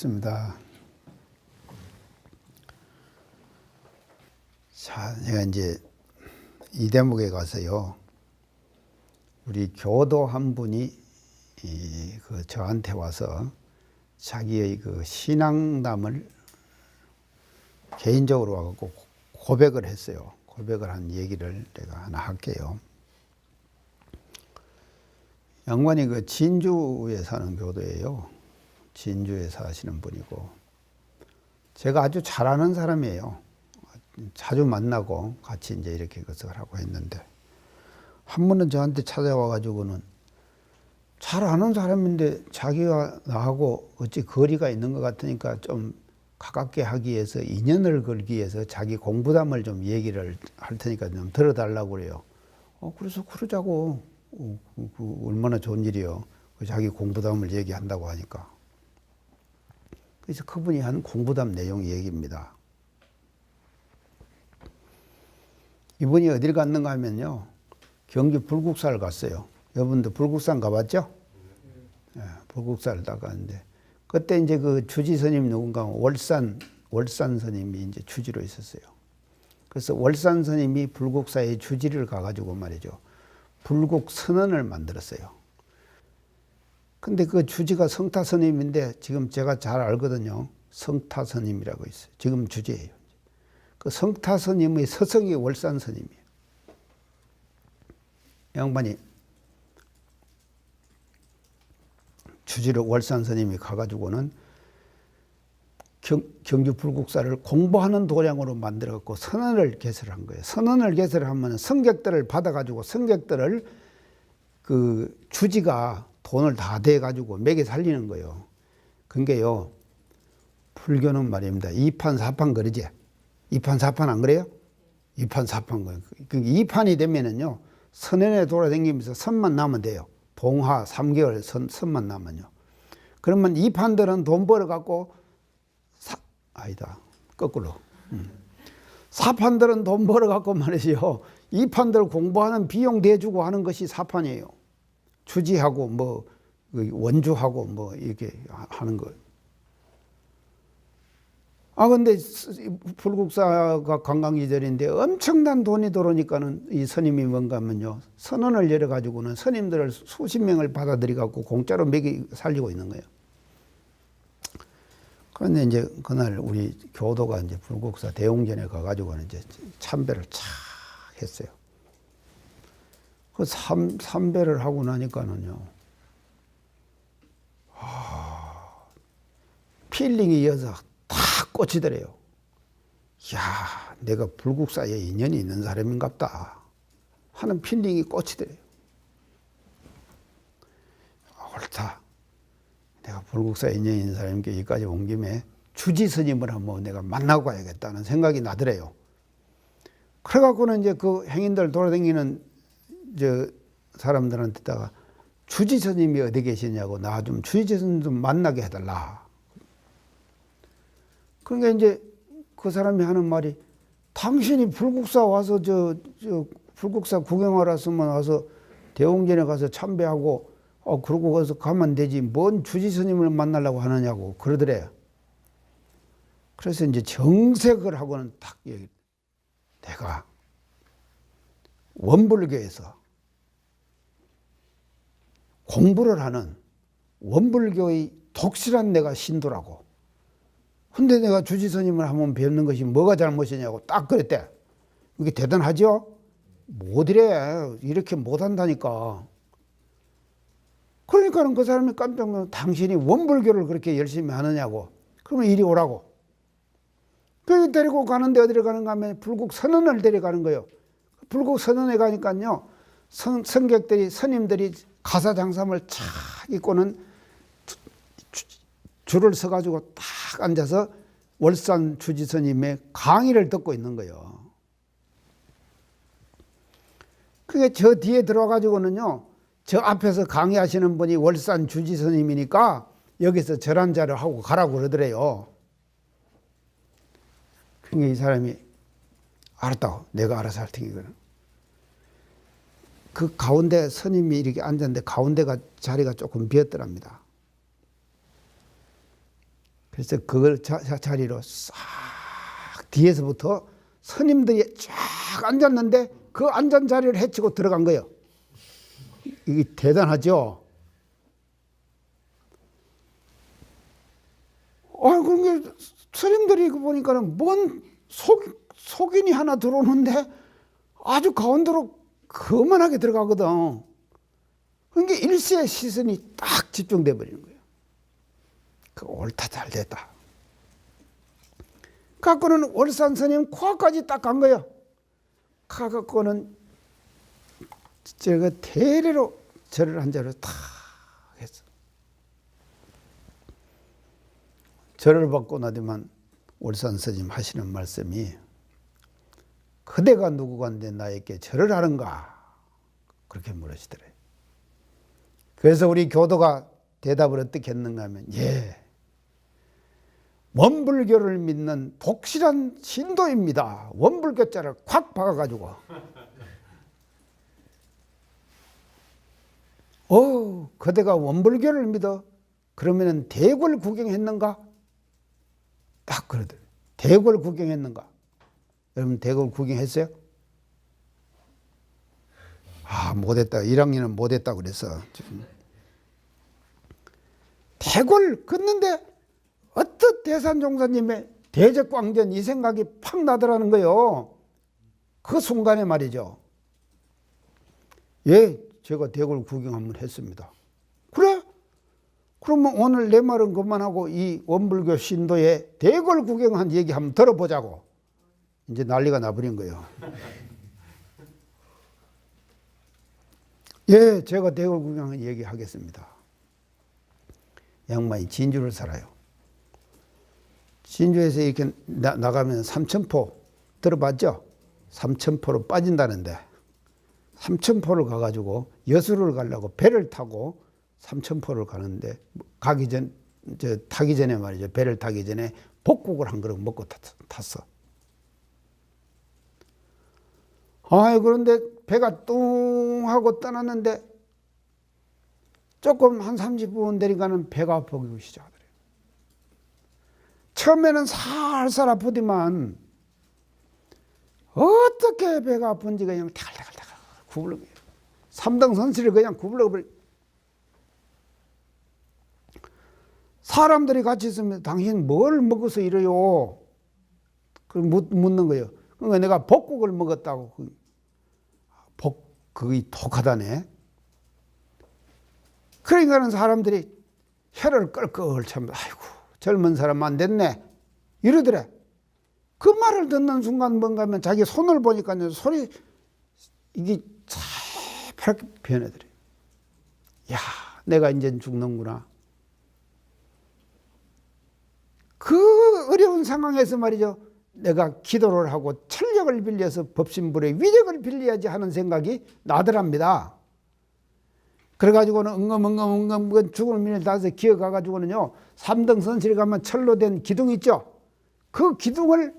좋습니다. 자, 제가 이제 이 대목에 가서요, 우리 교도 한 분이 저한테 와서 자기의 그 신앙담을 개인적으로 와갖고 고백을 했어요. 고백을 한 얘기를 내가 하나 할게요. 양반이 그 진주에 사는 교도예요. 진주에 사시는 분이고, 제가 아주 잘 아는 사람이에요. 자주 만나고 같이 이제 이렇게 것을 하고 했는데, 한 번은 저한테 찾아와가지고는 잘 아는 사람인데 자기가 나하고 어찌 거리가 있는 것 같으니까 좀 가깝게 하기 위해서, 인연을 걸기 위해서 자기 공부담을 좀 얘기를 할 테니까 좀 들어달라고 그래요. 그래서 그러자고. 얼마나 좋은 일이요. 자기 공부담을 얘기한다고 하니까. 그래서 그분이 한 공부담 내용 얘기입니다. 이분이 어딜 갔는가 하면요, 경기 불국사를 갔어요. 여러분들 불국산 가봤죠? 네, 불국사를 딱 갔는데, 그때 이제 그 주지 스님 누군가 월산 스님이 이제 주지로 있었어요. 그래서 월산 스님이 불국사의 주지를 가가지고 말이죠, 불국 선언을 만들었어요. 근데 그 주지가 성타 스님인데, 지금 제가 잘 알거든요. 성타 스님이라고 있어요. 지금 주지예요. 그 성타 스님의 서성이 월산 스님이에요. 양반이 주지로 월산 스님이 가가지고는 경주 불국사를 공부하는 도량으로 만들어갖고 선언을 개설한 거예요. 선언을 개설하면 성객들을 받아가지고 성객들을 그 주지가 돈을 다 대가지고 먹여 살리는 거예요. 그게요, 불교는 말입니다. 2판 4판 그러지? 2판 4판 안 그래요? 2판 4판 거예요. 2판이 되면은요, 선언에 돌아다니면서 선만 나면 돼요. 동하 3개월 선만 나면요. 그러면 2판들은 돈 벌어갖고 아니다. 거꾸로. 4판들은 돈 벌어갖고 말이죠, 2판들 공부하는 비용 대주고 하는 것이 4판이에요. 주지하고 뭐 원주하고 뭐 이렇게 하는 거. 근데 불국사가 관광지절인데 엄청난 돈이 들어오니까는 이 스님이 뭔가 하면요, 선언을 열어가지고는 스님들을 수십 명을 받아들여갖고 공짜로 먹이 살리고 있는 거예요. 그런데 이제 그날 우리 교도가 이제 불국사 대웅전에 가가지고는 이제 참배를 착 했어요. 그 참배를 하고 나니까는요, 필링이 이어서 다 꽂히더래요. 야, 내가 불국사에 인연이 있는 사람인갑다 하는 필링이 꽂히더래요. 옳다. 내가 불국사에 인연이 있는 사람께 여기까지 온 김에 주지 스님을 한번 내가 만나고 가야겠다는 생각이 나더래요. 그래갖고는 이제 그 행인들 돌아다니는 저 사람들한테다가 주지 스님이 어디 계시냐고, 나 좀 주지 스님 좀 만나게 해달라. 그러니까 이제 그 사람이 하는 말이, 당신이 불국사 와서 저 불국사 구경하러 왔으면 와서 대웅전에 가서 참배하고 그러고 가서 가면 되지, 뭔 주지 스님을 만나려고 하느냐고 그러더래요. 그래서 이제 정색을 하고는 딱 얘기, 내가 원불교에서 공부를 하는 원불교의 독실한 내가 신도라고. 근데 내가 주지 스님을 한번 뵙는 것이 뭐가 잘못이냐고 딱 그랬대. 이게 대단하죠? 못이래. 이렇게 못한다니까. 그러니까는 그 사람이 깜짝 놀라서, 당신이 원불교를 그렇게 열심히 하느냐고. 그러면 이리 오라고. 그래서 데리고 가는데 어디로 가는가 하면 불국 선언을 데려가는 거예요. 불국 선언에 가니까요, 성객들이, 스님들이 가사장삼을 착 입고는 줄을 서가지고 딱 앉아서 월산 주지 스님의 강의를 듣고 있는 거예요. 그게 저 뒤에 들어가지고는요, 저 앞에서 강의하시는 분이 월산 주지 스님이니까 여기서 절한자를 하고 가라고 그러더래요. 그러니까 이 사람이 알았다고, 내가 알아서 할 테니까. 그 가운데 스님이 이렇게 앉았는데 가운데가 자리가 조금 비었더랍니다. 그래서 그 자리로 싹 뒤에서부터 스님들이 쫙 앉았는데 그 앉은 자리를 헤치고 들어간 거예요. 이게 대단하죠? 그게 스님들이 보니까는 뭔 속인이 하나 들어오는데 아주 가운데로 거만하게 들어가거든. 그러니까 일시의 시선이 딱 집중돼 버리는 거예요. 그 옳다 잘 됐다. 갖고는 월산 스님 코앞까지 딱 간 거예요. 가갖고는 제가 대리로 절을 한 자로 탁 했어. 절을 받고 나더만 월산 스님 하시는 말씀이 그대가 누구간데 나에게 절을 하는가? 그렇게 물으시더래요. 그래서 우리 교도가 대답을 어떻게 했는가 하면 원불교를 믿는 독실한 신도입니다. 원불교자를 콱 박아가지고 그대가 원불교를 믿어? 그러면 대궐 구경했는가? 딱 그러더래요. 대궐 구경했는가? 여러분 대궐 구경했어요? 못했다. 1학년은 못했다 그래서. 대궐 걷는데 어떤 대산종사님의 대적광전 이 생각이 팍 나더라는 거예요. 그 순간에 말이죠. 제가 대궐 구경 한번 했습니다. 그래? 그러면 오늘 내 말은 그만하고 이 원불교 신도의 대궐 구경한 얘기 한번 들어보자고. 이제 난리가 나버린 거예요. 제가 대궐 구경한 얘기 하겠습니다. 양반이 진주를 살아요. 진주에서 이렇게 나가면 삼천포 들어봤죠? 삼천포로 빠진다는데 삼천포를 가가지고 여수를 가려고 배를 타고 삼천포를 가는데 타기 전에 말이죠. 배를 타기 전에 복국을 한 그릇 먹고 탔어. 그런데 배가 뚱 하고 떠났는데 조금 한 30분 되니까는 배가 아프기 시작하더래요. 처음에는 살살 아프지만 어떻게 배가 아픈지 그냥 태갈태갈 구불러. 3등 선실을 그냥 구불러버려. 사람들이 같이 있으면 당신 뭘 먹어서 이래요? 그럼 묻는 거예요. 그러니까 내가 복국을 먹었다고. 그게 독하다네. 그러니까는 사람들이 혀를 끌끌 차면서 아이고 젊은 사람 안 됐네 이러더래. 그 말을 듣는 순간 뭔가 하면 자기 손을 보니까 손이 이게 새파랗게 변해더래. 내가 이제 죽는구나. 그 어려운 상황에서 말이죠. 내가 기도를 하고 철력을 빌려서 법신불의 위력을 빌려야지 하는 생각이 나더랍니다. 그래가지고는 엉금엉금 죽음을 미는 다서 기어가가지고는요, 3등 선실에 가면 철로 된 기둥 있죠? 그 기둥을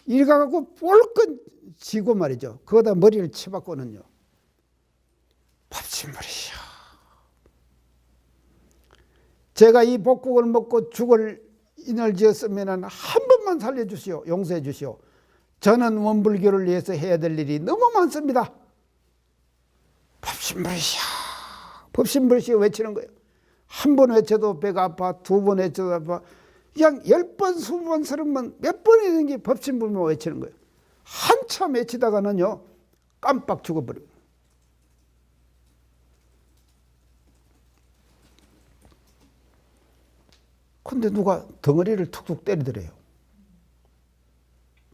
일가갖고 볼건 쥐고 말이죠. 그거다 머리를 치받고는요, 법신불이시여, 제가 이 복국을 먹고 죽을 인을 지었으면 한 번만 살려주시오. 용서해 주시오. 저는 원불교를 위해서 해야 될 일이 너무 많습니다. 법신불이시여, 법신불이시여 외치는 거예요. 한 번 외쳐도 배가 아파, 두 번 외쳐도 아파. 그냥 10번, 20번, 30번 몇 번이든지 법신불만 외치는 거예요. 한참 외치다가는요, 깜빡 죽어버려요. 근데 누가 덩어리를 툭툭 때리더래요.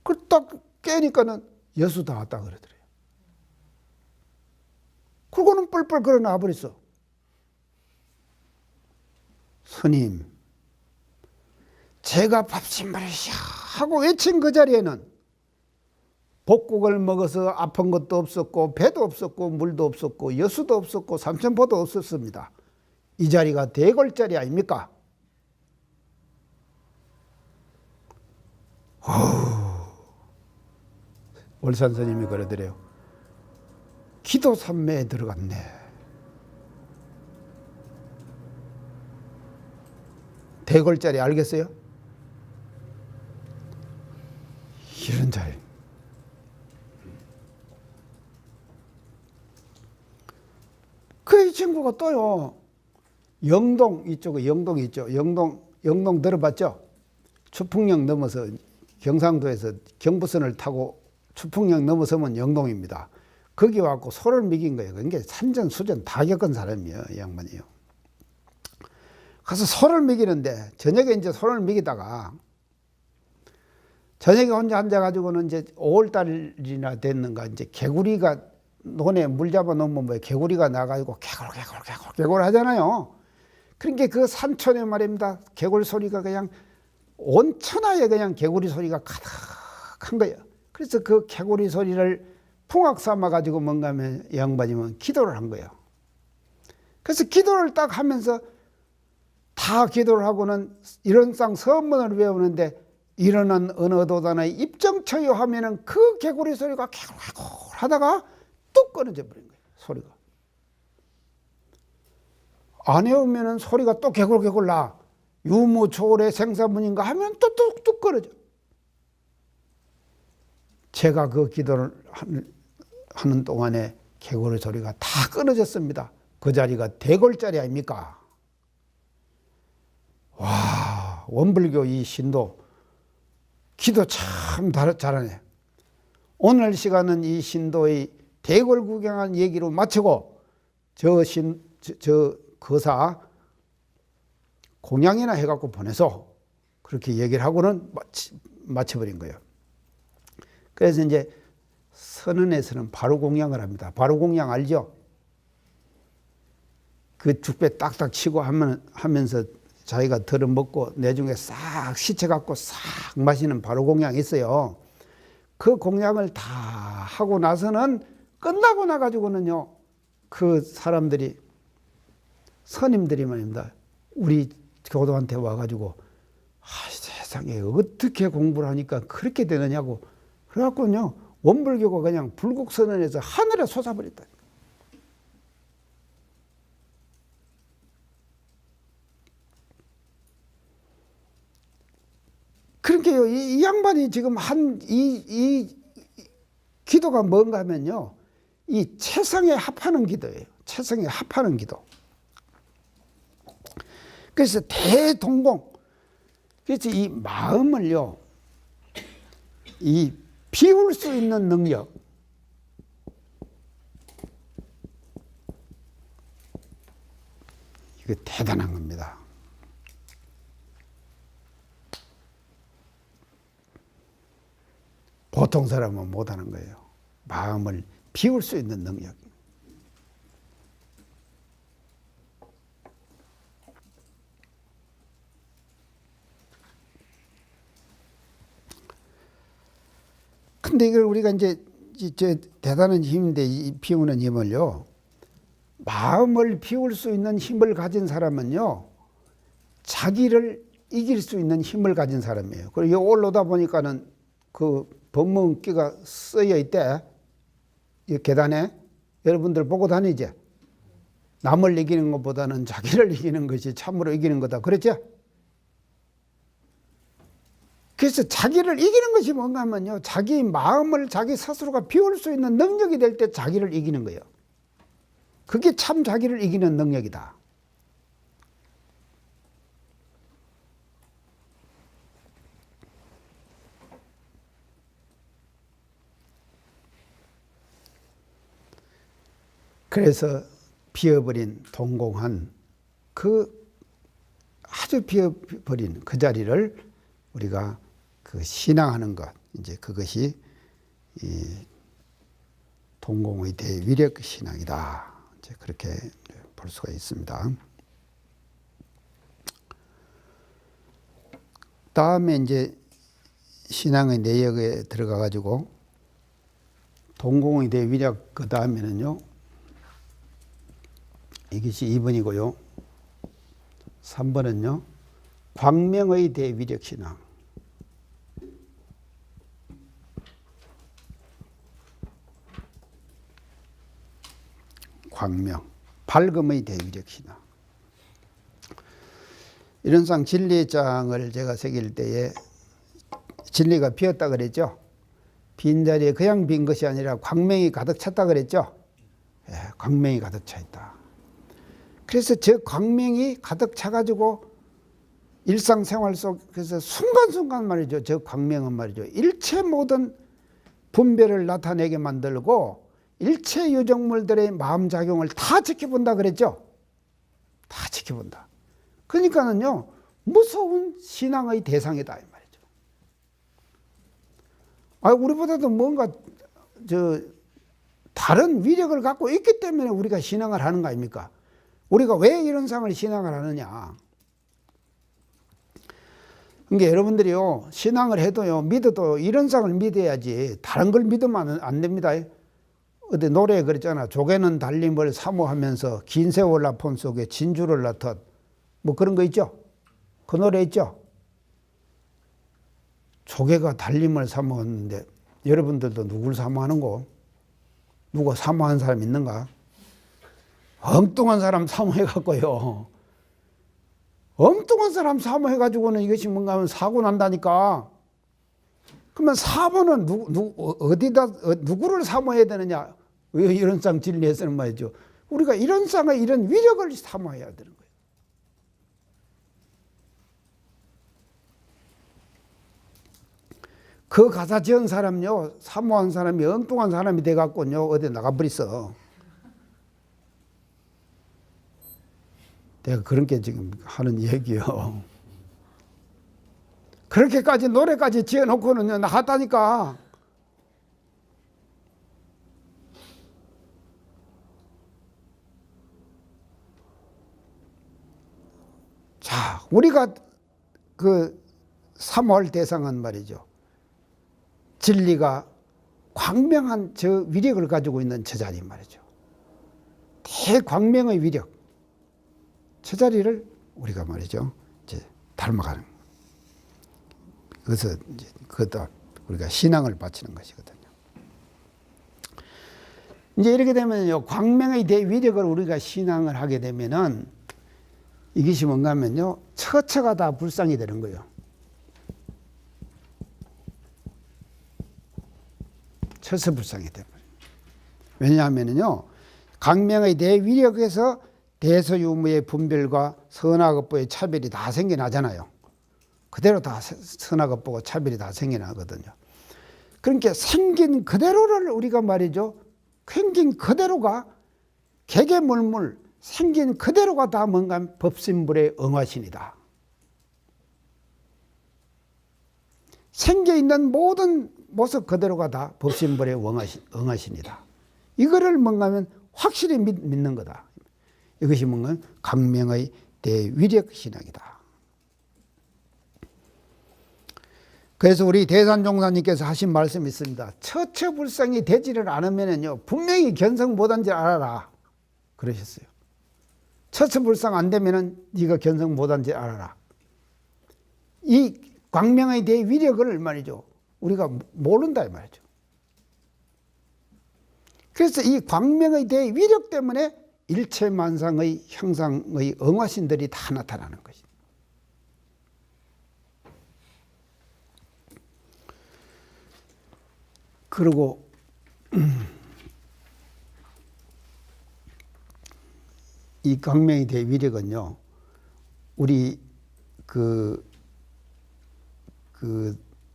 그 딱 깨니까는 여수 다 왔다 그러더래요. 그거는 뻘뻘 걸어 놔버렸어. 스님, 제가 밥신불이시여 하고 외친 그 자리에는 복국을 먹어서 아픈 것도 없었고 배도 없었고 물도 없었고 여수도 없었고 삼천포도 없었습니다. 이 자리가 대궐자리 아닙니까? 월산 스님이 그러더래요. 기도 삼매에 들어갔네. 대궐자리 알겠어요? 그런 자예요. 그 이 친구가 또요, 영동 이쪽에 영동이 있죠. 영동 들어봤죠? 추풍령 넘어서 경상도에서 경부선을 타고 추풍령 넘어서면 영동입니다. 거기 와갖고 소를 먹인 거예요. 그러니까 산전수전 다 겪은 사람이에요, 이 양반이요. 가서 소를 먹이는데 저녁에 이제 소를 먹이다가 저녁에 혼자 앉아가지고는 이제 5월달이나 됐는가 이제 개구리가 논에 물 잡아 놓으면 뭐 개구리가 나가지고 개굴 하잖아요. 그러니까 그 산촌에 말입니다. 개굴 소리가 그냥 온 천하에 그냥 개구리 소리가 가득한 거예요. 그래서 그 개구리 소리를 풍악 삼아 가지고 뭔가 하면 양반이면 기도를 한 거예요. 그래서 기도를 딱 하면서 다 기도를 하고는 이런상 서문을 외우는데 일어난 어느 도단의 입정처요 하면은 그 개구리 소리가 개굴 하다가 뚝 끊어져 버린 거예요. 소리가. 안 외우면은 소리가 또 개굴 나. 유무초월의 생사문인가 하면 또 뚝뚝 끊어져. 제가 그 기도를 하는 동안에 개구리 소리가 다 끊어졌습니다. 그 자리가 대궐자리 아닙니까? 와, 원불교 이 신도 기도 참 잘하네. 오늘 시간은 이 신도의 대궐 구경한 얘기로 마치고 저 거사 공양이나 해갖고 보내서 그렇게 얘기를 하고는 마쳐버린 거예요. 그래서 이제 선언에서는 바로 공양을 합니다. 바로 공양 알죠? 그 죽배 딱딱 치고 하면서 자기가 덜어먹고 내중에 싹 시체 갖고 싹 마시는 바로 공양이 있어요. 그 공양을 다 하고 나서는 끝나고 나가지고는요, 그 사람들이 스님들이 말입니다. 우리 교도한테 와가지고 세상에 어떻게 공부를 하니까 그렇게 되느냐고 그래갖고요 원불교가 그냥 불국선언에서 하늘에 솟아버렸다. 그러니까요 이 양반이 지금 이 기도가 뭔가 하면요 이 최성에 합하는 기도예요. 최성에 합하는 기도. 그래서 대동공. 그래서 이 마음을요, 이 비울 수 있는 능력. 이거 대단한 겁니다. 보통 사람은 못하는 거예요. 마음을 비울 수 있는 능력. 근데 이걸 우리가 이제 대단한 힘인데 이 비우는 힘을요. 마음을 비울 수 있는 힘을 가진 사람은요. 자기를 이길 수 있는 힘을 가진 사람이에요. 그리고 여기 올라오다 보니까는 그 법문기가 쓰여 있대. 이 계단에. 여러분들 보고 다니지? 남을 이기는 것보다는 자기를 이기는 것이 참으로 이기는 거다. 그랬죠? 그래서 자기를 이기는 것이 뭔가 하면요. 자기 마음을 자기 스스로가 비울 수 있는 능력이 될 때 자기를 이기는 거예요. 그게 참 자기를 이기는 능력이다. 그래서 비어버린 동공한 그 아주 비어버린 그 자리를 우리가 그 신앙하는 것, 이제 그것이 이 동공의 대위력 신앙이다. 이제 그렇게 볼 수가 있습니다. 다음에 이제 신앙의 내역에 들어가 가지고 동공의 대위력 그 다음에는요. 이것이 2번이고요. 3번은요. 광명의 대위력 신앙. 광명, 밝음의 대위력 신앙. 이런상 진리의 장을 제가 새길 때에 진리가 비었다 그랬죠. 빈자리에 그냥 빈 것이 아니라 광명이 가득 찼다 그랬죠. 예, 광명이 가득 차 있다. 그래서 저 광명이 가득 차가지고 일상생활 속에서 순간순간 말이죠. 저 광명은 말이죠. 일체 모든 분별을 나타내게 만들고 일체 유정물들의 마음작용을 다 지켜본다 그랬죠. 다 지켜본다. 그러니까는요, 무서운 신앙의 대상이다 이 말이죠. 우리보다도 뭔가 다른 위력을 갖고 있기 때문에 우리가 신앙을 하는 거 아닙니까? 우리가 왜 이런 상을 신앙을 하느냐? 그러니까 여러분들이요, 신앙을 해도요, 믿어도 이런 상을 믿어야지 다른 걸 믿으면 안 됩니다. 어디 노래에 그랬잖아. 조개는 달림을 사모하면서 긴 세월 나폰 속에 진주를 낳듯, 뭐 그런 거 있죠? 그 노래 있죠? 조개가 달림을 사모하는데 여러분들도 누굴 사모하는 거? 누가 사모하는 사람 있는가? 엉뚱한 사람 사모해갖고요. 엉뚱한 사람 사모해가지고는 이것이 뭔가 하면 사고 난다니까. 그러면 사모는 누구를 사모해야 되느냐? 왜 이런 상 진리에서는 말이죠. 우리가 이런 상의 이런 위력을 사모해야 되는 거예요. 그 가사 지은 사람요, 사모한 사람이 엉뚱한 사람이 돼갖고요, 어디 나가버렸어. 내가 그런 게 지금 하는 얘기요. 그렇게까지 노래까지 지어놓고는 나갔다니까. 자, 우리가 사모할 대상은 말이죠. 진리가 광명한 저 위력을 가지고 있는 저 자리 말이죠. 대광명의 위력. 저 자리를 우리가 말이죠. 이제 닮아가는. 그래서 이제 그것도 우리가 신앙을 바치는 것이거든요. 이제 이렇게 되면요, 광명의 대위력을 우리가 신앙을 하게 되면은 이것이 뭔가 하면요, 처처가 다 불상이 되는 거예요. 처처 불상이 되버려요. 왜냐하면요, 광명의 대위력에서 대서유무의 분별과 선악업보의 차별이 다 생겨나잖아요. 그대로 다 선악업보고 차별이 다 생겨나거든요. 그러니까 생긴 그대로를 우리가 말이죠. 생긴 그대로가 개개물물 생긴 그대로가 다 뭔가 법신불의 응화신이다. 생겨있는 모든 모습 그대로가 다 법신불의 응화신이다. 이거를 뭔가 하면 확실히 믿는 거다. 이것이 뭔가 광명의 대위력 신앙이다. 그래서 우리 대산종사님께서 하신 말씀이 있습니다. 처처불상이 되지를 않으면요, 분명히 견성 못한 줄 알아라. 그러셨어요. 처처불상 안 되면은 네가 견성 못한 줄 알아라. 이 광명의 대위력을 말이죠, 우리가 모른다 이 말이죠. 그래서 이 광명의 대위력 때문에 일체만상의 형상의 응화신들이 다 나타나는 것입니다. 그리고 이 광명의 대위력은요, 우리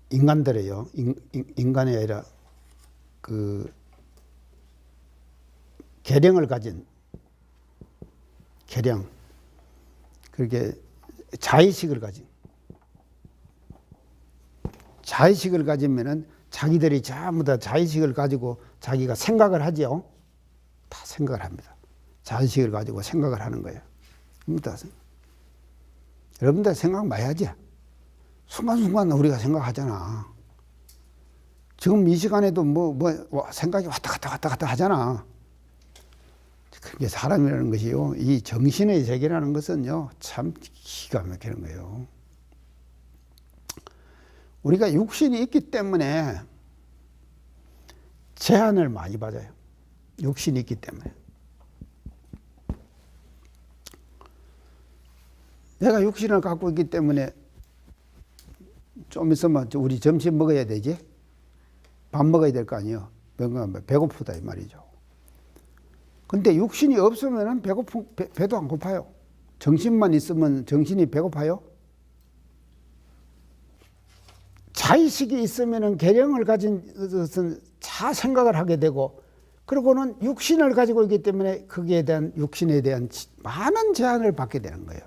인간들이요, 인간이 아니라 계량을 가진 계량, 그렇게 자의식을 가지면은 자기들이 전부 다 자의식을 가지고 자기가 생각을 하죠. 다 생각을 합니다. 자의식을 가지고 생각을 하는 거예요. 여러분들 생각 많이 하지? 순간순간 우리가 생각하잖아. 지금 이 시간에도 생각이 왔다 갔다 하잖아. 그게 사람이라는 것이요, 이 정신의 세계라는 것은요, 참 기가 막히는 거예요. 우리가 육신이 있기 때문에 제한을 많이 받아요. 육신이 있기 때문에. 내가 육신을 갖고 있기 때문에 좀 있으면 우리 점심 먹어야 되지? 밥 먹어야 될 거 아니에요. 배고프다 이 말이죠. 근데 육신이 없으면 배도 안 고파요. 정신만 있으면 정신이 배고파요. 자의식이 있으면 계령을 가진 것은 자 생각을 하게 되고, 그리고는 육신을 가지고 있기 때문에 거기에 대한 육신에 대한 많은 제한을 받게 되는 거예요.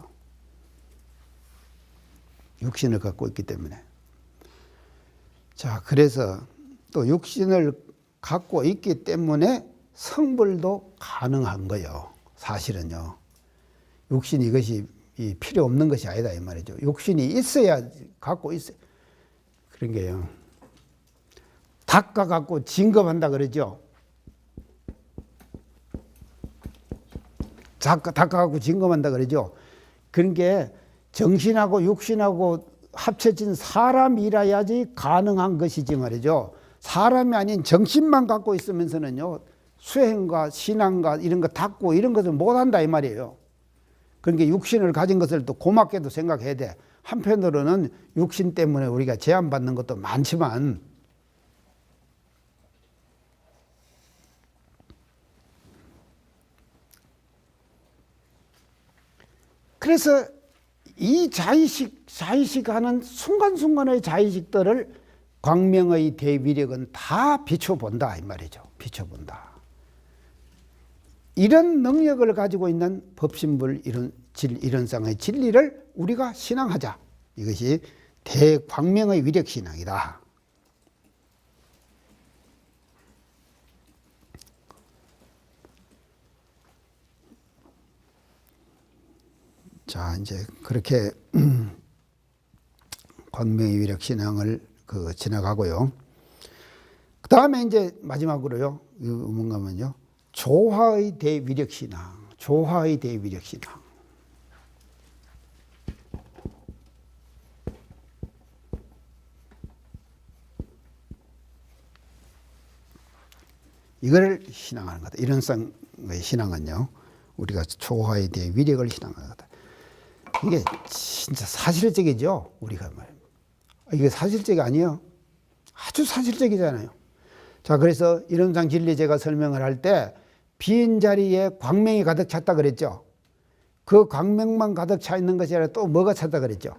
육신을 갖고 있기 때문에. 자, 그래서 또 육신을 갖고 있기 때문에 성불도 가능한 거예요. 사실은요. 육신 이것이 필요 없는 것이 아니다 이 말이죠. 육신이 있어야 갖고 있어요. 그런 게요. 닦아 갖고 진급한다 그러죠. 닦아 갖고 진급한다 그러죠. 그런 게 정신하고 육신하고 합쳐진 사람이라야지 가능한 것이지 말이죠. 사람이 아닌 정신만 갖고 있으면서는요, 수행과 신앙과 이런 거 닦고 이런 것을 못한다 이 말이에요. 그러니까 육신을 가진 것을 또 고맙게도 생각해야 돼. 한편으로는 육신 때문에 우리가 제한받는 것도 많지만, 그래서 이 자의식하는 순간순간의 자의식들을 광명의 대위력은 다 비춰본다 이 말이죠. 비춰본다. 이런 능력을 가지고 있는 법신불 이론상의 진리를 우리가 신앙하자. 이것이 대광명의 위력신앙이다. 자, 이제 그렇게 광명의 위력신앙을 지나가고요. 그 다음에 이제 마지막으로요, 뭔가면요, 조화의 대위력신앙. 조화의 대위력신앙. 이걸 신앙하는 거다. 이론상의 신앙은요, 우리가 조화에 대해 위력을 신앙하는 거다. 이게 진짜 사실적이죠, 우리가 말입니다. 이게 사실적이 아니에요. 아주 사실적이잖아요. 자, 그래서 이론상 진리 제가 설명을 할 때 빈 자리에 광명이 가득 찼다 그랬죠. 그 광명만 가득 차 있는 것이 아니라 또 뭐가 찼다 그랬죠.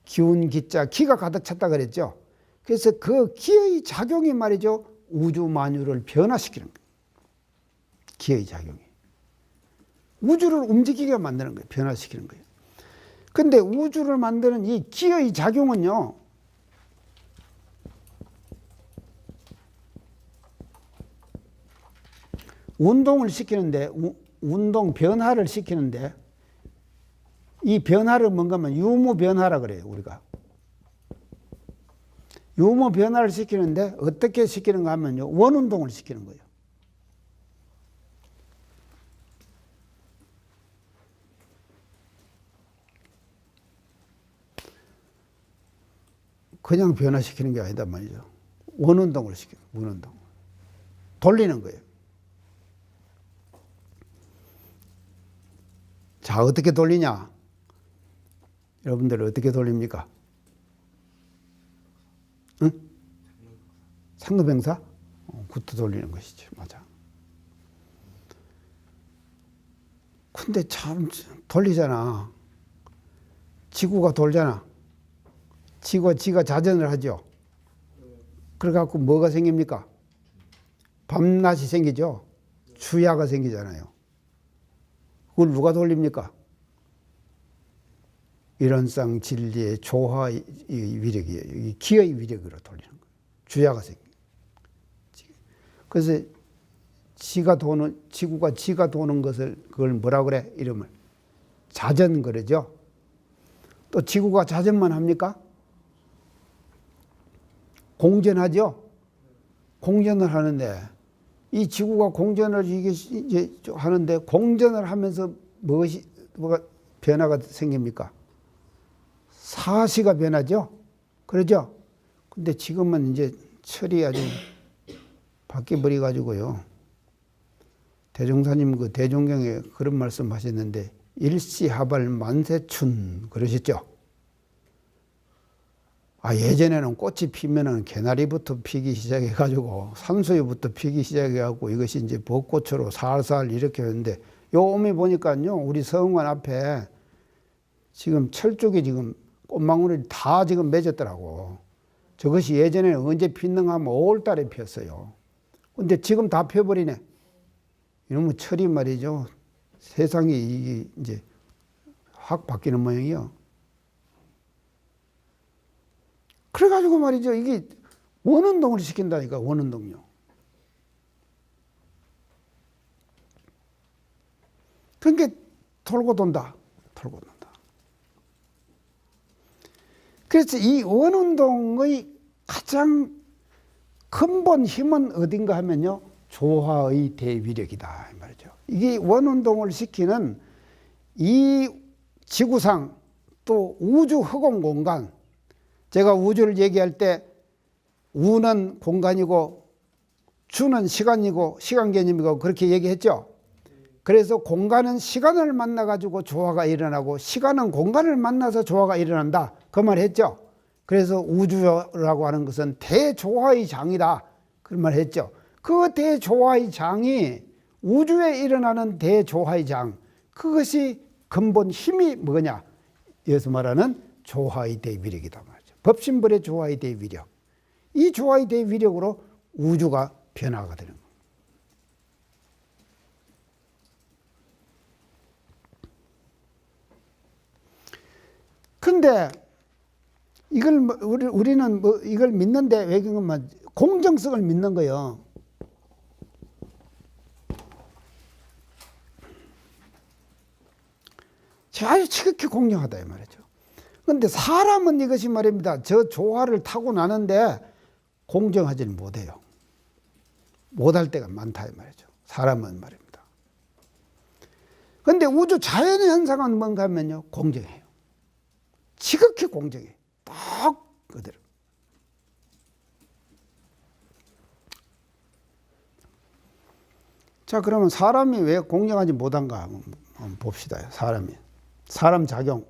기운 기자 기가 가득 찼다 그랬죠. 그래서 그 기의 작용이 말이죠, 우주 만유를 변화시키는 거예요. 기의 작용이 우주를 움직이게 만드는 거예요. 변화시키는 거예요. 근데 우주를 만드는 이 기의 작용은요, 운동을 시키는데, 운동 변화를 시키는데, 이 변화를 뭔가 하면 유무 변화라 그래요, 우리가. 유무 변화를 시키는데 어떻게 시키는가 하면요, 원운동을 시키는 거예요. 그냥 변화시키는 게 아니다 말이죠. 원운동을 시켜요. 원운동. 돌리는 거예요. 자, 어떻게 돌리냐? 여러분들 어떻게 돌립니까? 응? 상급행사? 굿도 돌리는 것이죠. 맞아. 근데 참 돌리잖아. 지구가 돌잖아. 지가 자전을 하죠. 그래갖고 뭐가 생깁니까? 밤낮이 생기죠. 주야가 생기잖아요. 그걸 누가 돌립니까? 이론상 진리의 조화의 위력이에요. 이 기의 위력으로 돌리는 거예요. 주야가 생겨요. 그래서 지구가 지가 도는 것을 그걸 뭐라 그래? 이름을 자전 그러죠. 또 지구가 자전만 합니까? 공전하죠. 공전을 하는데 이 지구가 공전을 이제 하는데 공전을 하면서 뭐가 변화가 생깁니까? 사시가 변하죠. 그러죠. 근데 지금은 이제 철이 아주 바뀌어 버려 가지고요. 대종사님 그 대종경에 그런 말씀 하셨는데 일시하발 만세춘 그러셨죠. 예전에는 꽃이 피면은 개나리부터 피기 시작해가지고 산수유부터 피기 시작해갖고 이것이 이제 벚꽃으로 살살 이렇게 했는데 요 오미 보니까요 우리 서원관 앞에 지금 철쭉이 지금 꽃망울이 다 지금 맺었더라고. 저것이 예전에는 언제 피는가 하면 5월 달에 피었어요. 근데 지금 다 펴버리네. 이놈의 철이 말이죠. 세상이 이게 이제 확 바뀌는 모양이요. 그래가지고 말이죠. 이게 원운동을 시킨다니까, 원운동요. 그러니까 돌고 돈다. 돌고 돈다. 그래서 이 원운동의 가장 근본 힘은 어딘가 하면요. 조화의 대위력이다. 이 말이죠. 이게 원운동을 시키는 이 지구상 또 우주 허공 공간, 제가 우주를 얘기할 때 우는 공간이고 주는 시간이고 시간 개념이고 그렇게 얘기했죠. 그래서 공간은 시간을 만나 가지고 조화가 일어나고 시간은 공간을 만나서 조화가 일어난다. 그 말 했죠. 그래서 우주라고 하는 것은 대조화의 장이다. 그런 말 했죠. 그 대조화의 장이 우주에 일어나는 대조화의 장, 그것이 근본 힘이 뭐냐? 여기서 말하는 조화의 대위력이다 말이죠. 법신불의 조화의 대위력. 이 조화의 대위력으로 우주가 변화가 되는 겁니다. 근데 이걸 우리는 이걸 믿는데 왜 그러면 공정성을 믿는 거예요. 아주 지극히 공정하다 이 말이죠. 그런데 사람은 이것이 말입니다. 저 조화를 타고 나는데 공정하지는 못해요. 못할 때가 많다 이 말이죠. 사람은 말입니다. 그런데 우주 자연의 현상은 뭔가 하면요. 공정해요. 지극히 공정해. 딱 그대로. 자, 그러면 사람이 왜 공정하지 못한가 한번 봅시다. 사람 작용.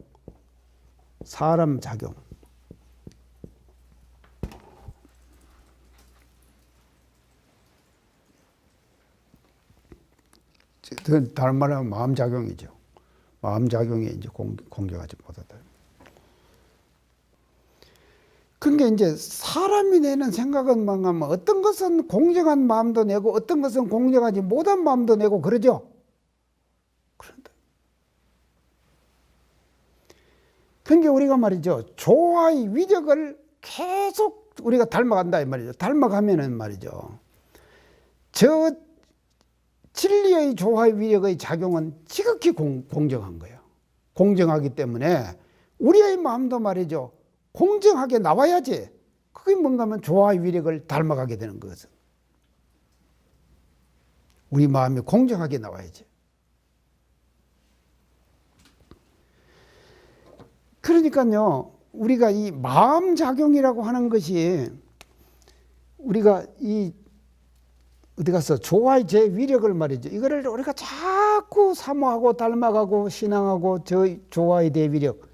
다른 말로 하면 마음작용이죠. 마음작용이 이제 공정하지 못하다. 그러니까 이제 사람이 내는 생각은 뭔가 어떤 것은 공정한 마음도 내고 어떤 것은 공정하지 못한 마음도 내고 그러죠. 그런데 그러니까 우리가 말이죠. 조화의 위력을 계속 우리가 닮아간다 이 말이죠. 닮아가면은 말이죠. 저 진리의 조화의 위력의 작용은 지극히 공정한 거예요. 공정하기 때문에 우리의 마음도 말이죠. 공정하게 나와야지. 그게 뭔가 하면 조화의 위력을 닮아가게 되는 것은. 우리 마음이 공정하게 나와야지. 그러니까요, 우리가 이 마음작용이라고 하는 것이 우리가 이 어디 가서 조화의 제 위력을 말이죠. 이거를 우리가 자꾸 사모하고 닮아가고 신앙하고 저 조화의 대위력,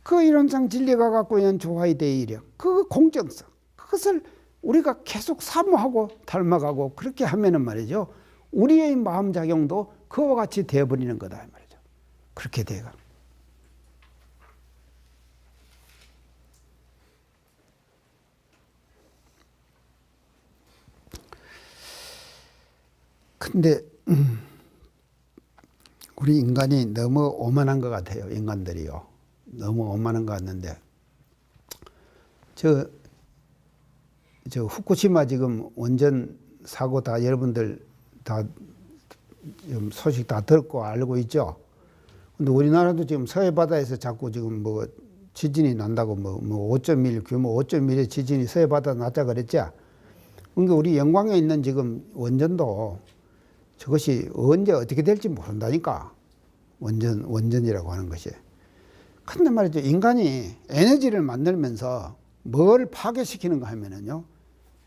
그 이론상 진리가 갖고 있는 조화의 대위력, 그 공정성, 그것을 우리가 계속 사모하고 닮아가고 그렇게 하면은 말이죠. 우리의 마음작용도 그와 같이 되어버리는 거다 말이죠. 그렇게 돼가. 근데 우리 인간이 너무 오만한 것 같아요. 인간들이요. 너무 오만한 것 같는데 저 후쿠시마 지금 원전 사고 다 여러분들 다 소식 다 듣고 알고 있죠. 근데 우리나라도 지금 서해바다에서 자꾸 지금 뭐 지진이 난다고 뭐 5.1 규모 5.1의 지진이 서해바다 났자 그랬죠. 그러니까 우리 영광에 있는 지금 원전도 저것이 언제 어떻게 될지 모른다니까. 원전이라고 하는 것이. 근데 말이죠. 인간이 에너지를 만들면서 뭘 파괴시키는가 하면은요.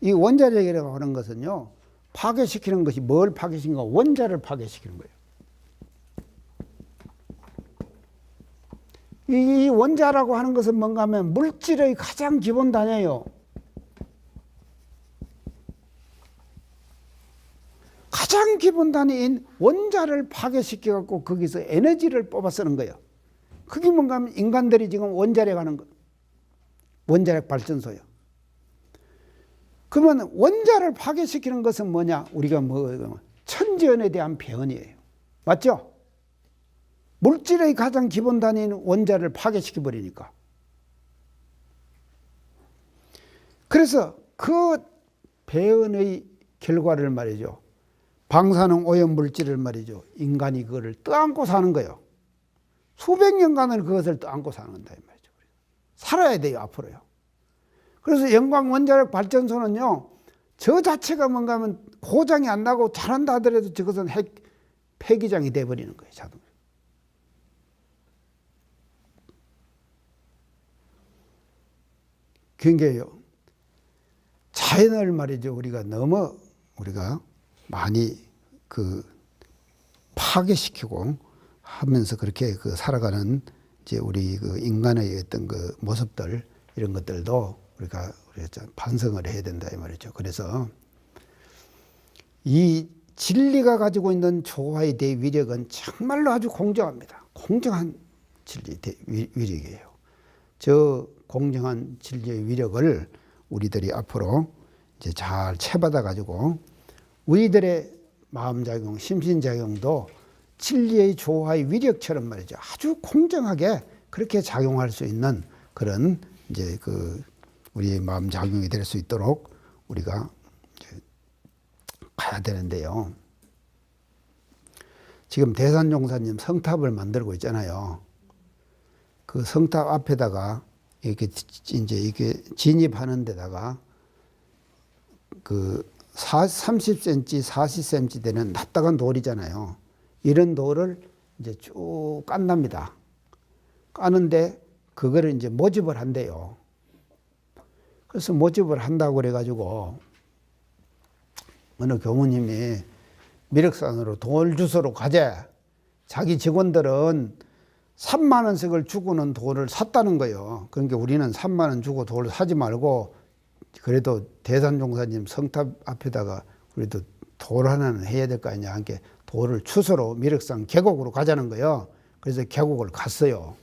이 원자력이라고 하는 것은요. 파괴시키는 것이 뭘 파괴시키는가? 원자를 파괴시키는 거예요. 이 원자라고 하는 것은 뭔가 하면 물질의 가장 기본 단위예요. 가장 기본 단위인 원자를 파괴시켜 갖고 거기서 에너지를 뽑아 쓰는 거예요. 그게 뭔가 하면 인간들이 지금 원자력 하는 거. 원자력 발전소예요. 그러면 원자를 파괴시키는 것은 뭐냐? 우리가 뭐 천지연에 대한 배언이에요. 맞죠? 물질의 가장 기본 단위인 원자를 파괴시켜 버리니까. 그래서 그 배언의 결과를 말이죠. 방사능 오염 물질을 말이죠. 인간이 그거를 떠안고 사는 거예요. 수백 년간을 그것을 떠안고 사는 거다 이 말이죠. 살아야 돼요, 앞으로요. 그래서 영광 원자력 발전소는요, 저 자체가 뭔가 하면 고장이 안 나고 잘한다 하더라도 저것은 폐기장이 돼버리는 거예요, 자동. 그러니까요, 자연을 말이죠, 우리가 너무 많이 파괴시키고 하면서 그렇게 살아가는 이제 우리 인간의 어떤 모습들, 이런 것들도 우리가 반성을 해야 된다 이 말이죠. 그래서 이 진리가 가지고 있는 조화의 대위력은 정말로 아주 공정합니다. 공정한 진리 위력이에요. 저 공정한 진리의 위력을 우리들이 앞으로 이제 잘 채받아 가지고 우리들의 마음작용, 심신작용도 진리의 조화의 위력처럼 말이죠. 아주 공정하게 그렇게 작용할 수 있는 그런 이제 우리의 마음작용이 될 수 있도록 우리가 이제 가야 되는데요. 지금 대산종사님 성탑을 만들고 있잖아요. 그 성탑 앞에다가 이렇게 진입하는 데다가 30cm, 40cm 되는 납작한 돌이잖아요. 이런 돌을 이제 쭉 깐답니다. 까는데 그거를 이제 모집을 한대요. 그래서 모집을 한다고 그래가지고 어느 교무님이 미륵산으로 돌 주소로 가재. 자기 직원들은 3만 원씩을 주고는 돌을 샀다는 거예요. 그러니까 우리는 3만 원 주고 돌을 사지 말고 그래도 대산종사님 성탑 앞에다가 그래도 돌 하나는 해야 될 거 아니냐. 함께 돌을 추서로 미륵산 계곡으로 가자는 거예요. 그래서 계곡을 갔어요.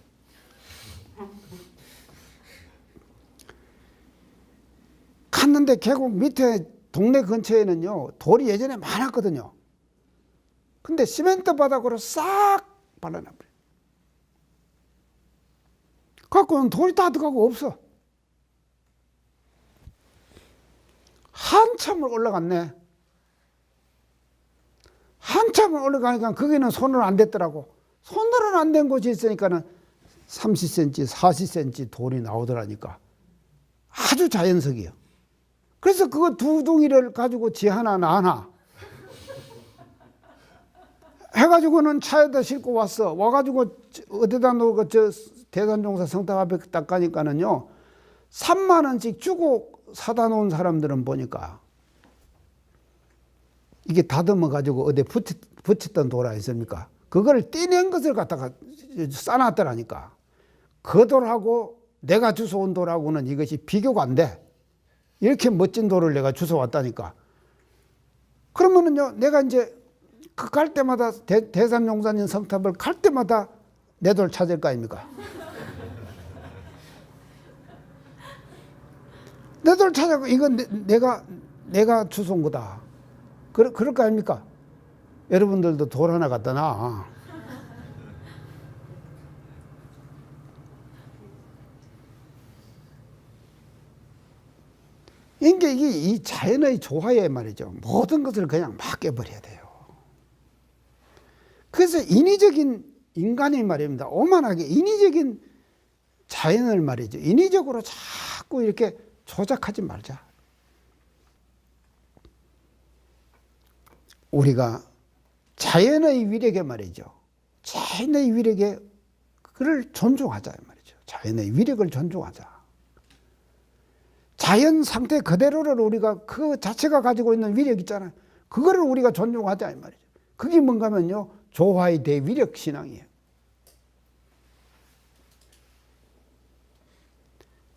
갔는데 계곡 밑에 동네 근처에는요, 돌이 예전에 많았거든요. 근데 시멘트 바닥으로 싹 발라놔버려요. 갖고는 돌이 다 들어가고 없어. 한참을 올라갔네. 한참을 올라가니까 거기는 손으로 안 됐더라고. 손으로는 안 된 곳이 있으니까는 30cm, 40cm 돌이 나오더라니까. 아주 자연석이에요. 그래서 그거 두 둥이를 가지고 지 하나 나 하나 해가지고는 차에다 싣고 왔어. 와가지고 어디다 놓고 저 대산종사 성탑 앞에 딱 가니까는요, 3만 원씩 주고 사다 놓은 사람들은 보니까 이게 다듬어 가지고 어디 붙였던 돌 아니습니까? 그걸 떼낸 것을 갖다가 싸놨더라니까. 그 돌하고 내가 주워온 돌하고는 이것이 비교가 안 돼. 이렇게 멋진 돌을 내가 주워왔다니까. 그러면은요, 내가 이제 갈 때마다 대산종사님 성탑을 갈 때마다 내 돌 찾을 거 아닙니까? 내 돌 찾아고 이건 내가 주워온 거다. 그럴 거 아닙니까? 여러분들도 돌 하나 갖다 놔. 그러니까 이게 이 자연의 조화에 말이죠. 모든 것을 그냥 맡겨버려야 돼요. 그래서 인위적인 인간이 말입니다. 오만하게 인위적인 자연을 말이죠. 인위적으로 자꾸 이렇게 조작하지 말자. 우리가 자연의 위력에 말이죠. 자연의 위력에 그를 존중하자 말이죠. 자연의 위력을 존중하자. 자연 상태 그대로를 우리가 그 자체가 가지고 있는 위력 있잖아요. 그거를 우리가 존중하자 이 말이죠. 그게 뭔가 하면요, 조화의 대위력 신앙이에요.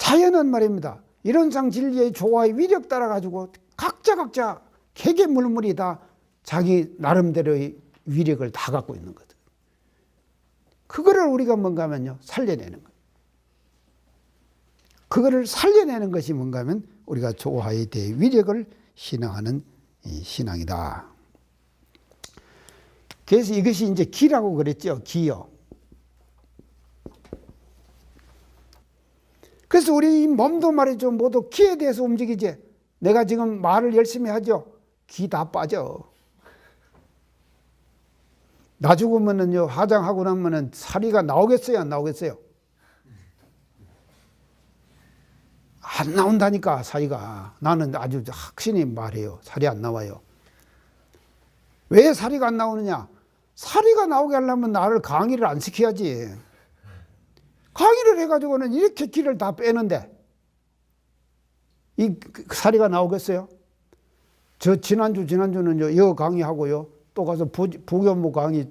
자연은 말입니다. 이론상 진리의 조화의 위력 따라 가지고 각자 개개물물이 다 자기 나름대로의 위력을 다 갖고 있는 거죠. 그거를 우리가 뭔가 하면요, 살려내는 거예요. 그거를 살려내는 것이 뭔가 하면 우리가 조화에 대해 위력을 신앙하는 이 신앙이다. 그래서 이것이 이제 기라고 그랬죠. 기요. 그래서 우리 이 몸도 말이죠. 모두 기에 대해서 움직이지. 내가 지금 말을 열심히 하죠. 기 다 빠져. 나 죽으면은요, 화장하고 나면은 사리가 나오겠어요? 안 나오겠어요? 안 나온다니까, 사리가. 나는 아주 확신히 말해요. 살이 안 나와요. 왜 사리가 안 나오느냐? 사리가 나오게 하려면 나를 강의를 안 시켜야지. 강의를 해가지고는 이렇게 기를 다 빼는데 이 사리가 나오겠어요? 저 지난주는요, 여 강의하고요. 또 가서 부교무 강의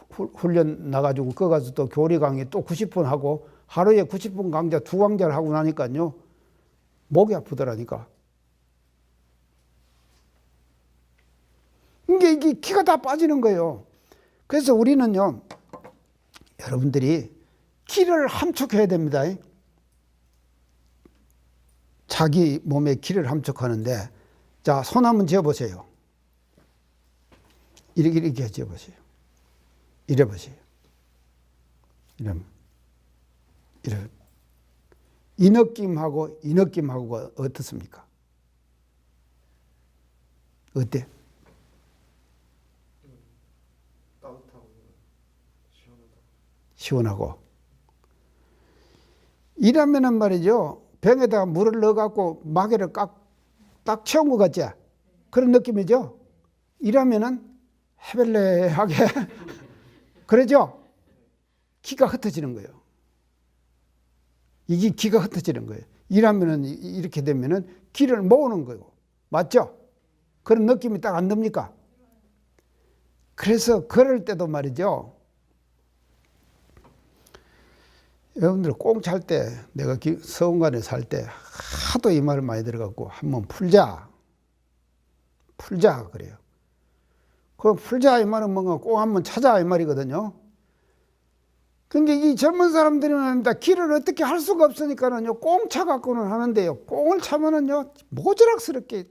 훈련 나가지고 그 가서 또 교리 강의 또 90분 하고 하루에 90분 강좌 2강좌를 하고 나니까요. 목이 아프더라니까. 이게 기가 다 빠지는 거예요. 그래서 우리는요, 여러분들이 기를 함축해야 됩니다. 자기 몸에 기를 함축하는데, 자, 손 한번 쥐어보세요. 이렇게 쥐어보세요. 이래 보세요. 이러면. 이 느낌하고 어떻습니까? 어때? 따뜻하고 시원하고. 이러면은 말이죠. 병에다가 물을 넣어갖고 마개를 딱 채운 것 같지? 그런 느낌이죠? 이러면은 해벨레하게 그러죠? 기가 흩어지는 거예요. 이게 기가 흩어지는 거예요. 이러면은 이렇게 되면은 기를 모으는 거고. 맞죠? 그런 느낌이 딱 안 듭니까? 그래서 그럴 때도 말이죠. 여러분들 꽁 찰 때, 내가 서원관에 살 때 하도 이 말을 많이 들어갖고 한번 풀자 그래요. 그 풀자 이 말은 뭔가 꽁 한번 찾아 이 말이거든요. 근데 이 젊은 사람들이 말입니다. 길을 어떻게 할 수가 없으니까는요, 꽁 차갖고는 하는데요. 꽁을 차면은요, 모자락스럽게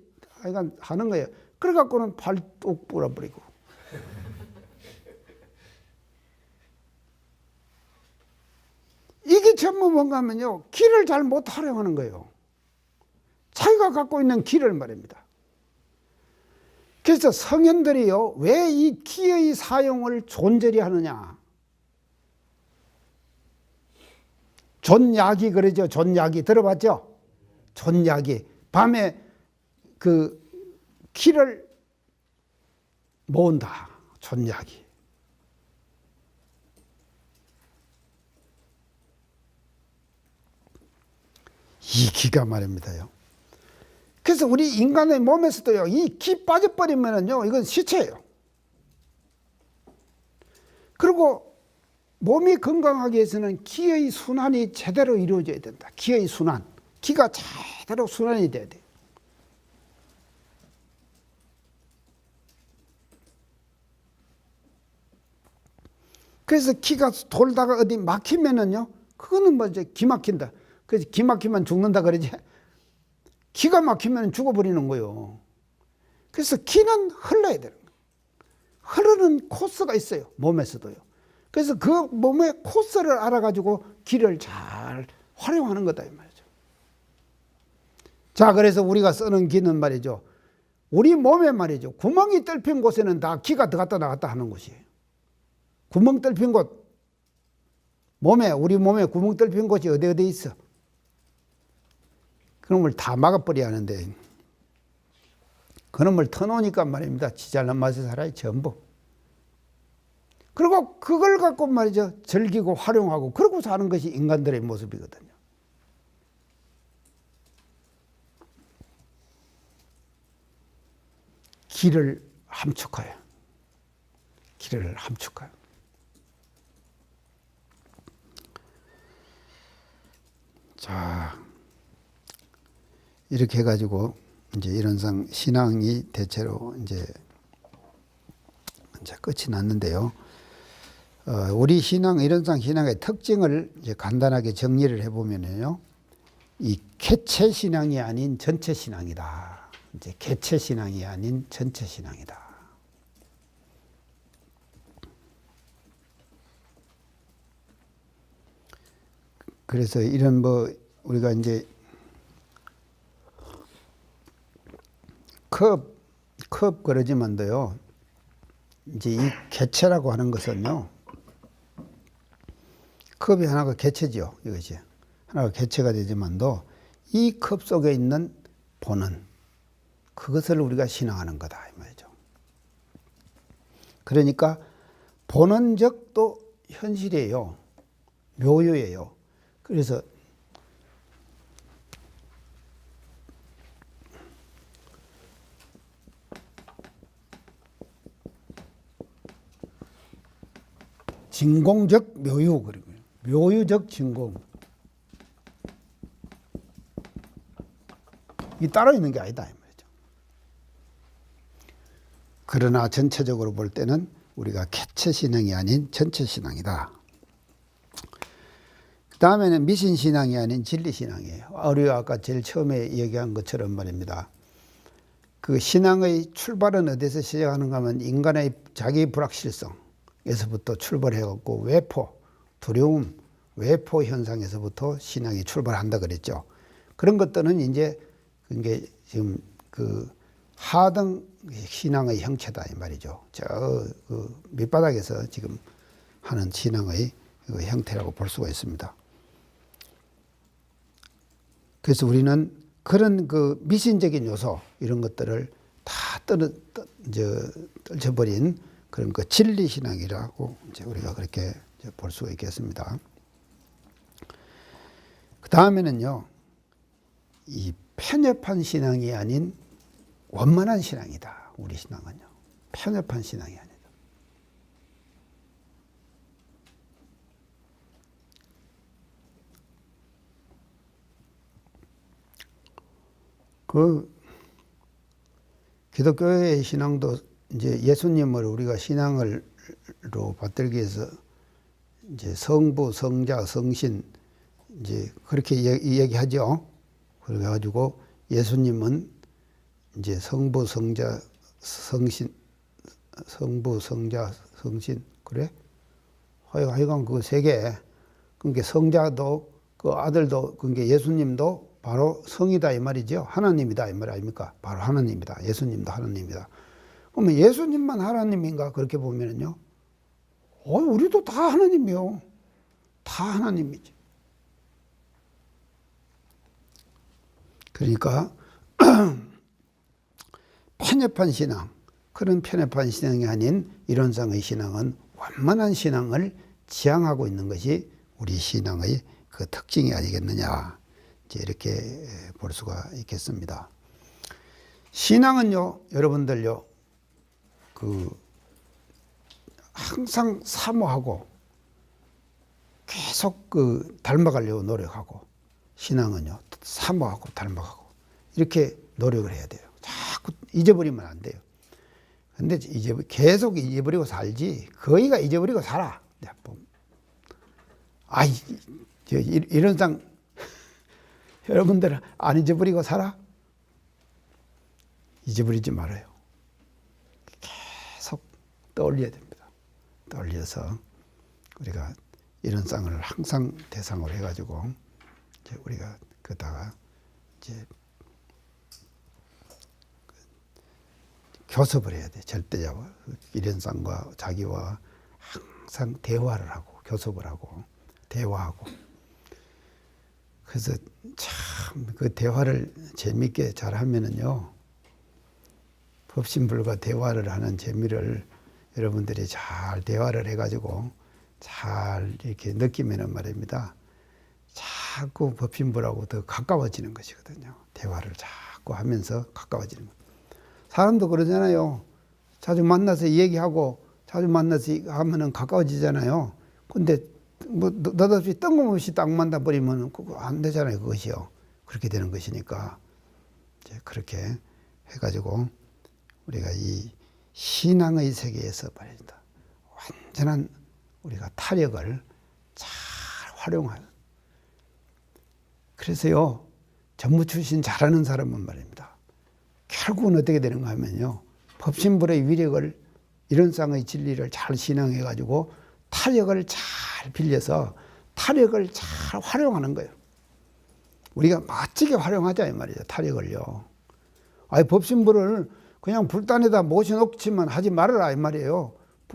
하는 거예요. 그래갖고는 발 뚝 불어버리고. 이게 전부 뭔가 하면요, 길을 잘 못 활용하는 거예요. 자기가 갖고 있는 길을 말입니다. 그래서 성현들이요, 왜 이 기의 사용을 존재리 하느냐. 존야기 그러죠. 존야기 들어봤죠? 존야기. 밤에 그 기를 모은다. 존야기. 이 기가 말입니다요. 그래서 우리 인간의 몸에서도요, 이 기 빠져버리면은요, 이건 시체예요. 그리고 몸이 건강하기 위해서는 기의 순환이 제대로 이루어져야 된다. 기의 순환. 기가 제대로 순환이 돼야 돼. 그래서 기가 돌다가 어디 막히면은요, 그거는 뭐 이제 기 막힌다. 그래서 기 막히면 죽는다 그러지. 기가 막히면 죽어버리는 거예요. 그래서 기는 흘러야 되는 거예요. 흐르는 코스가 있어요. 몸에서도요. 그래서 그 몸의 코스를 알아가지고 기를 잘 활용하는 거다 이 말이죠. 자, 그래서 우리가 쓰는 기는 말이죠. 우리 몸에 말이죠. 구멍이 뚫힌 곳에는 다 기가 들어갔다 나갔다 하는 곳이에요. 구멍 뚫힌 곳. 우리 몸에 구멍 뚫힌 곳이 어디 있어? 그놈을 다 막아버려야 하는데, 그놈을 터놓으니까 말입니다. 지 잘난 맛에 살아요, 전부. 그리고 그걸 갖고 말이죠. 즐기고 활용하고 그러고 사는 것이 인간들의 모습이거든요. 기를 함축하여. 기를 함축하여. 자, 이렇게 해가지고 이제 이런상 신앙이 대체로 이제 끝이 났는데요. 우리 신앙, 이런상 신앙의 특징을 이제 간단하게 정리를 해보면요. 이 개체 신앙이 아닌 전체 신앙이다. 이제 개체 신앙이 아닌 전체 신앙이다. 그래서 이런 우리가 이제 컵 그러지만도요. 이제 이 개체라고 하는 것은요. 컵이 하나가 개체죠. 이것이 하나가 개체가 되지만도 이 컵 속에 있는 본은 그것을 우리가 신앙하는 거다 이 말이죠. 그러니까 본원적 또 현실이에요. 묘유예요. 그래서 진공적 묘유, 그리고 묘유적 진공. 이 따로 있는 게 아니다 이 말이죠. 그러나 전체적으로 볼 때는 우리가 개체 신앙이 아닌 전체 신앙이다. 그 다음에는 미신 신앙이 아닌 진리 신앙이에요. 우리가 아까 제일 처음에 얘기한 것처럼 말입니다. 그 신앙의 출발은 어디서 시작하는가 하면 인간의 자기 불확실성에서부터 출발해갖고 외포, 두려움, 외포 현상에서부터 신앙이 출발한다 그랬죠. 그런 것들은 이제 그게 지금 그 하등 신앙의 형체다 이 말이죠. 그 밑바닥에서 지금 하는 신앙의 그 형태라고 볼 수가 있습니다. 그래서 우리는 그런 그 미신적인 요소 이런 것들을 다 떨쳐버린 그런 그 진리 신앙이라고 이제 우리가 그렇게 볼 수가 있겠습니다. 그 다음에는요, 이 편협한 신앙이 아닌 원만한 신앙이다. 우리 신앙은요, 편협한 신앙이 아니다. 그 기독교의 신앙도 이제 예수님을 우리가 신앙으로 받들기 위해서 이제 성부, 성자, 성신 이제 그렇게 얘기하죠. 그래가지고 예수님은 이제 성부, 성자, 성신, 성부, 성자, 성신 그래? 하여간 그 세 개. 그러니까 성자도 그 아들도 그러니까 예수님도 바로 성이다 이 말이죠. 하나님이다 이 말 아닙니까? 바로 하나님이다. 예수님도 하나님이다. 그러면 예수님만 하나님인가 그렇게 보면은요. 우리도 다 하나님이요. 다 하나님이지. 그러니까 편협한 신앙, 그런 편협한 신앙이 아닌 이론상의 신앙은 완만한 신앙을 지향하고 있는 것이 우리 신앙의 그 특징이 아니겠느냐. 이렇게 볼 수가 있겠습니다. 신앙은요, 여러분들요, 항상 사모하고 계속 닮아가려고 노력하고, 신앙은요, 사모하고 닮아가고, 이렇게 노력을 해야 돼요. 자꾸 잊어버리면 안 돼요. 근데 계속 잊어버리고 살지, 거의가 잊어버리고 살아. 이런 상, 여러분들 안 잊어버리고 살아? 잊어버리지 말아요. 계속 떠올려야 됩니다. 떠올려서 우리가 이런 쌍을 항상 대상으로 해가지고 이제 우리가 그다가 이제 교섭을 해야 돼. 절대자와 이런 쌍과 자기와 항상 대화를 하고 교섭을 하고 대화하고. 그래서 참 그 대화를 재미있게 잘 하면은요, 법신불과 대화를 하는 재미를 여러분들이 잘 대화를 해가지고 잘 이렇게 느끼면은 말입니다. 자꾸 법신불하고 더 가까워지는 것이거든요. 대화를 자꾸 하면서 가까워지는 것. 사람도 그러잖아요. 자주 만나서 얘기하고 자주 만나서 하면은 가까워지잖아요. 근데 뭐 너답이 뜬금없이 딱 만나버리면 그거 안 되잖아요. 그것이요. 그렇게 되는 것이니까 이제 그렇게 해가지고 우리가 이 신앙의 세계에서 말입니다. 완전한 우리가 타력을 잘 활용하는. 그래서요, 전무 출신 잘하는 사람은 말입니다. 결국은 어떻게 되는가 하면요, 법신불의 위력을, 이론상의 진리를 잘 신앙해가지고 타력을 잘 빌려서 타력을 잘 활용하는 거예요. 우리가 멋지게 활용하자 이 말이죠. 타력을요. 아니 법신불을 그냥 불단에다 모셔놓기만 하지 말아라 이 말이에요.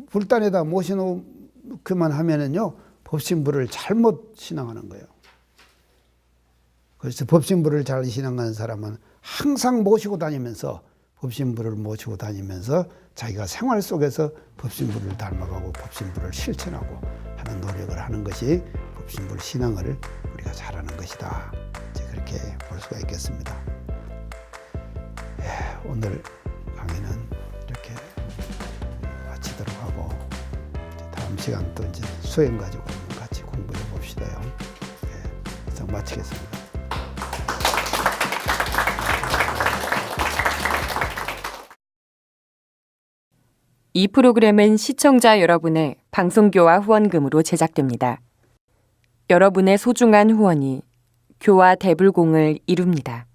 불단에다 모셔놓기만 하면은요, 법신불을 잘못 신앙하는 거예요. 그래서 법신불을 잘 신앙하는 사람은 항상 모시고 다니면서, 법신불을 모시고 다니면서 자기가 생활 속에서 법신불을 닮아가고 법신불을 실천하고 하는 노력을 하는 것이 법신불 신앙을 우리가 잘하는 것이다. 이제 그렇게 볼 수가 있겠습니다. 오늘 강의는 이렇게 마치도록 하고, 다음 시간 또 이제 수행 가지고 같이 공부해 봅시다요. 이상 마치겠습니다. 이 프로그램은 시청자 여러분의 방송교화 후원금으로 제작됩니다. 여러분의 소중한 후원이 교화 대불공을 이룹니다.